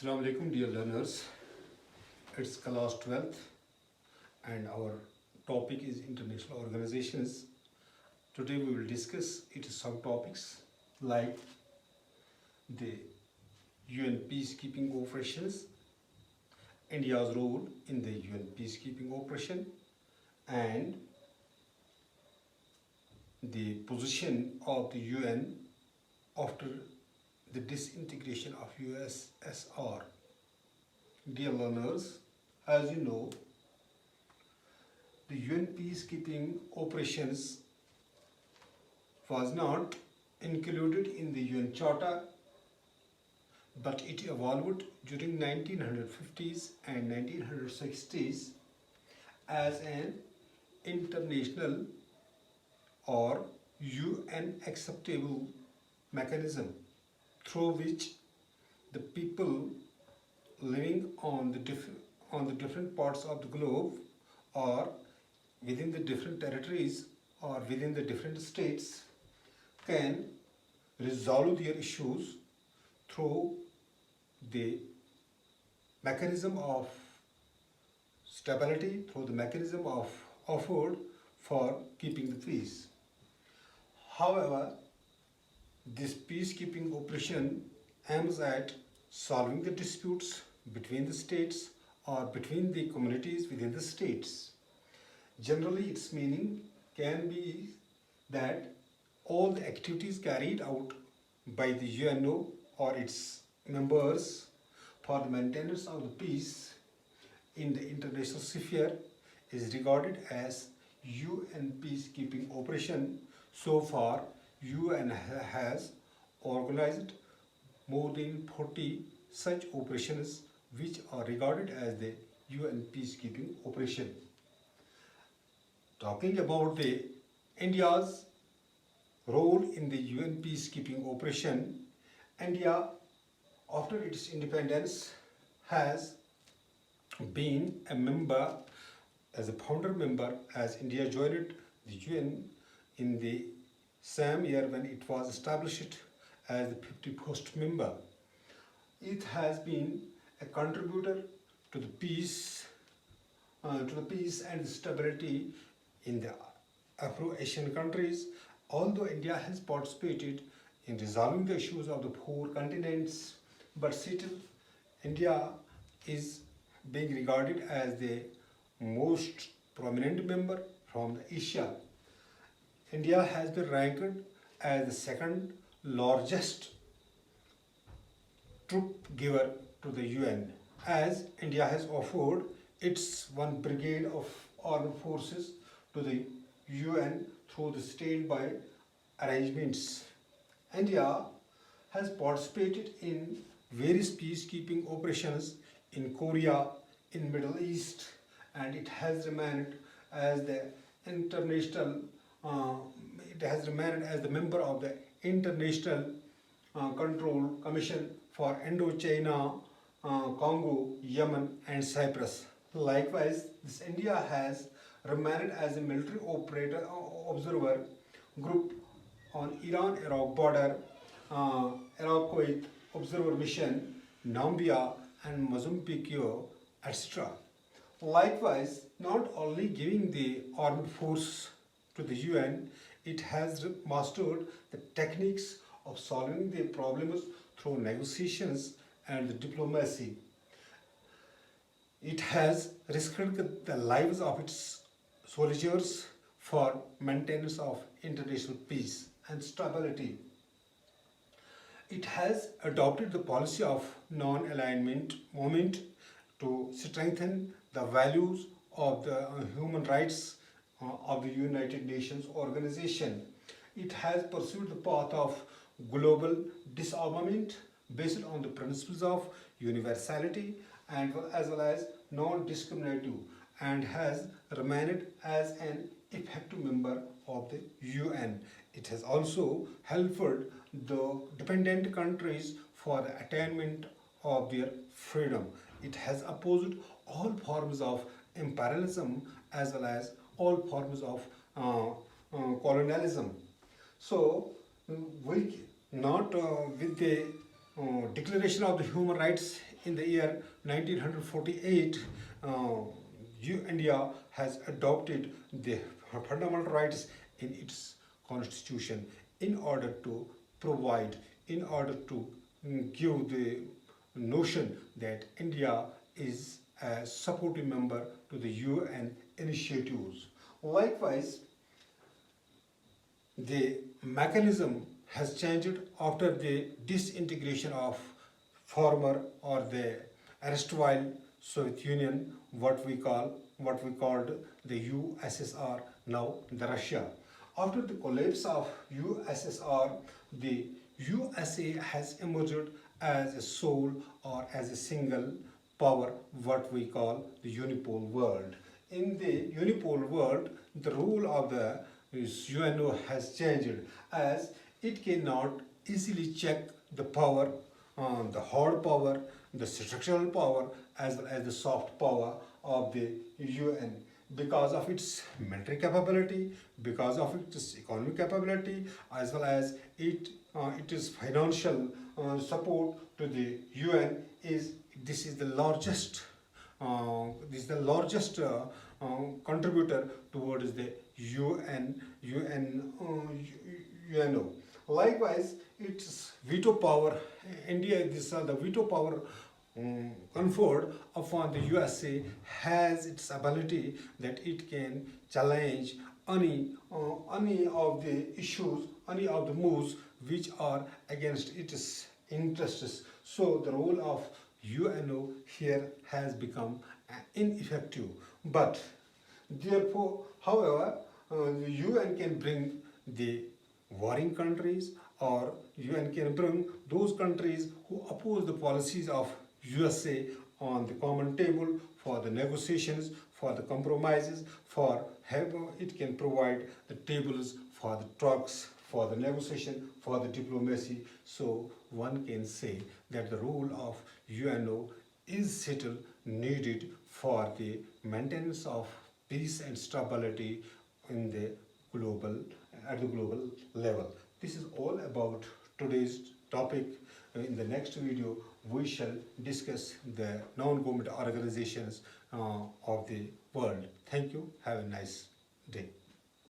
Assalamu alaikum dear learners. It's class 12th and our topic is international organizations. Today we will discuss its subtopics like the UN peacekeeping operations, India's role in the UN peacekeeping operation, and the position of the UN after the disintegration of USSR. Dear learners, as you know, the UN peacekeeping operations was not included in the UN Charter, but it evolved during 1950s and 1960s as an international or UN acceptable mechanism through which the people living on the different parts of the globe or within the different territories or within the different states can resolve their issues through the mechanism of stability, through the mechanism of offered for keeping the peace. However, this peacekeeping operation aims at solving the disputes between the states or between the communities within the states. Generally, its meaning can be that all the activities carried out by the UNO or its members for the maintenance of the peace in the international sphere is regarded as UN peacekeeping operation. So far, UN has organized more than 40 such operations which are regarded as the UN peacekeeping operation. Talking about the India's role in the UN peacekeeping operation, India, after its independence, has been a member, as a founder member, as India joined the UN in the same year when it was established as the 51st member. It has been a contributor to the peace and stability in the Afro-Asian countries. Although India has participated in resolving the issues of the four continents, but still India is being regarded as the most prominent member from Asia. India has been ranked as the second largest troop giver to the UN, as India has offered its one brigade of armed forces to the UN through the standby arrangements. India has participated in various peacekeeping operations in Korea, in Middle East, and it has remained as the member of the International Control Commission for Indochina, Congo, Yemen and Cyprus. Likewise, this India has remained as a military observer group on Iran-Iraq border, Iraq-Kuwait observer mission, Namibia and Mozambique, etc. Likewise, not only giving the armed force to the UN, it has mastered the techniques of solving the problems through negotiations and the diplomacy. It has risked the lives of its soldiers for maintenance of international peace and stability. It has adopted the policy of non-alignment movement to strengthen the values of the human rights of the United Nations organization. It has pursued the path of global disarmament based on the principles of universality and as well as non-discriminative, and has remained as an effective member of the UN. It has also helped the dependent countries for the attainment of their freedom. It has opposed all forms of imperialism as well as all forms of colonialism. So, with the Declaration of the Human Rights in the year 1948, India has adopted the fundamental rights in its constitution in order to provide, in order to give the notion that India is a supportive member to the UN initiatives. Likewise, the mechanism has changed after the disintegration of former or the erstwhile Soviet Union, what we called the USSR, now the Russia. After the collapse of USSR, the USA has emerged as a sole or as a single power, what we call the unipole world. In the unipole world, the rule of the UNO has changed, as it cannot easily check the power, the hard power, the structural power, as well as the soft power of the UN, because of its military capability, because of its economic capability, as well as it is financial support to the UN. This is the largest contributor towards the UNO. Likewise, its veto power, India, the veto power conferred upon the USA has its ability that it can challenge any of the issues, any of the moves which are against its interests. So the role of UNO here has become ineffective. But therefore, however, the UN can bring the warring countries, or UN can bring those countries who oppose the policies of USA on the common table for the negotiations, for the compromises, for it can provide the tables for the talks, for the negotiation, for the diplomacy. So one can say that the role of UNO is still needed for the maintenance of peace and stability in the global at the global level. This is all about today's topic. In the next video, we shall discuss the non-government organizations of the world. Thank you. Have a nice day.